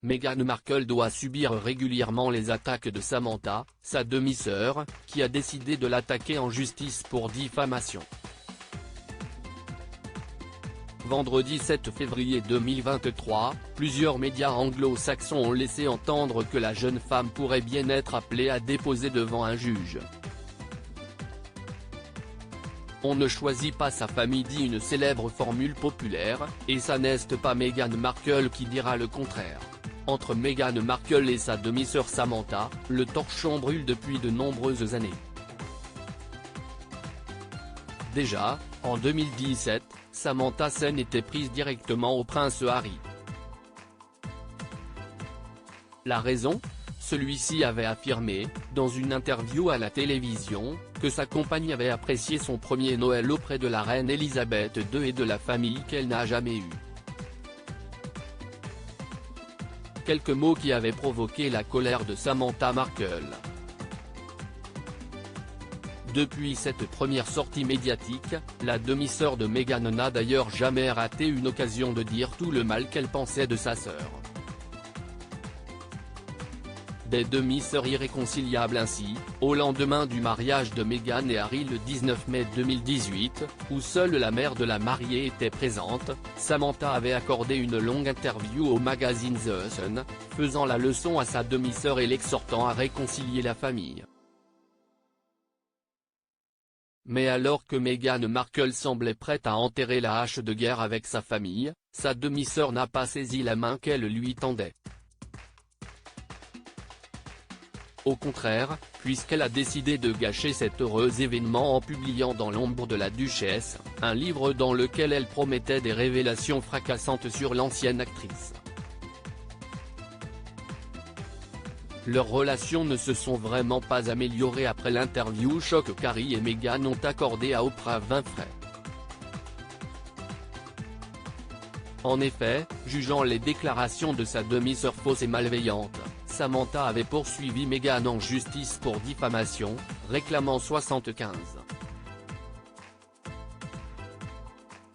Meghan Markle doit subir régulièrement les attaques de Samantha, sa demi-sœur, qui a décidé de l'attaquer en justice pour diffamation. Vendredi 7 février 2023, plusieurs médias anglo-saxons ont laissé entendre que la jeune femme pourrait bien être appelée à déposer devant un juge. On ne choisit pas sa famille, dit une célèbre formule populaire, et ça n'est pas Meghan Markle qui dira le contraire. Entre Meghan Markle et sa demi-sœur Samantha, le torchon brûle depuis de nombreuses années. Déjà, en 2017, Samantha s'en était prise directement au prince Harry. La raison ? Celui-ci avait affirmé, dans une interview à la télévision, que sa compagne avait apprécié son premier Noël auprès de la reine Elisabeth II et de la famille qu'elle n'a jamais eue. Quelques mots qui avaient provoqué la colère de Samantha Markle. Depuis cette première sortie médiatique, la demi-sœur de Meghan n'a d'ailleurs jamais raté une occasion de dire tout le mal qu'elle pensait de sa sœur. Des demi-sœurs irréconciliables ainsi, au lendemain du mariage de Meghan et Harry le 19 mai 2018, où seule la mère de la mariée était présente, Samantha avait accordé une longue interview au magazine The Sun, faisant la leçon à sa demi-sœur et l'exhortant à réconcilier la famille. Mais alors que Meghan Markle semblait prête à enterrer la hache de guerre avec sa famille, sa demi-sœur n'a pas saisi la main qu'elle lui tendait. Au contraire, puisqu'elle a décidé de gâcher cet heureux événement en publiant Dans l'ombre de la duchesse, un livre dans lequel elle promettait des révélations fracassantes sur l'ancienne actrice. Leurs relations ne se sont vraiment pas améliorées après l'interview choc qu'Harry et Meghan ont accordée à Oprah Winfrey. En effet, jugeant les déclarations de sa demi-sœur fausses et malveillantes, Samantha avait poursuivi Meghan en justice pour diffamation, réclamant 75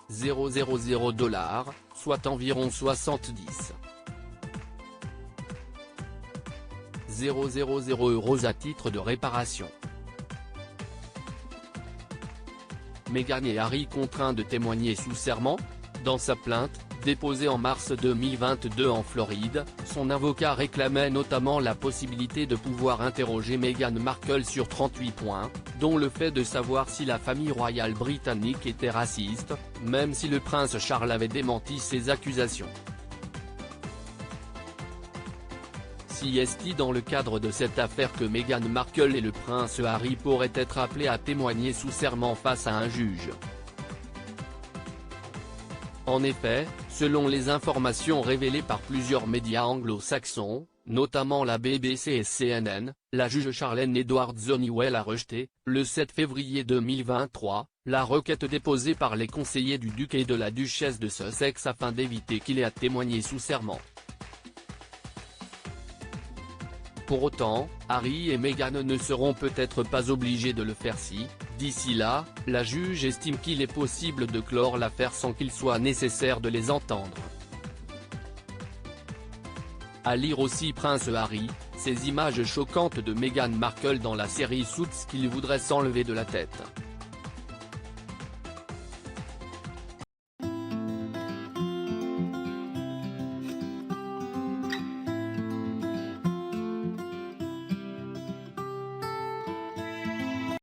000 $, soit environ 70 000 € à titre de réparation. Meghan et Harry contraints de témoigner sous serment. Dans sa plainte, déposée en mars 2022 en Floride, son avocat réclamait notamment la possibilité de pouvoir interroger Meghan Markle sur 38 points, dont le fait de savoir si la famille royale britannique était raciste, même si le prince Charles avait démenti ces accusations. C'est dans le cadre de cette affaire que Meghan Markle et le prince Harry pourraient être appelés à témoigner sous serment face à un juge. En effet, selon les informations révélées par plusieurs médias anglo-saxons, notamment la BBC et CNN, la juge Charlene Edwards-Honeywell a rejeté, le 7 février 2023, la requête déposée par les conseillers du duc et de la duchesse de Sussex afin d'éviter qu'il ait à témoigner sous serment. Pour autant, Harry et Meghan ne seront peut-être pas obligés de le faire si, d'ici là, la juge estime qu'il est possible de clore l'affaire sans qu'il soit nécessaire de les entendre. À lire aussi Prince Harry, ces images choquantes de Meghan Markle dans la série Suits qu'il voudrait s'enlever de la tête.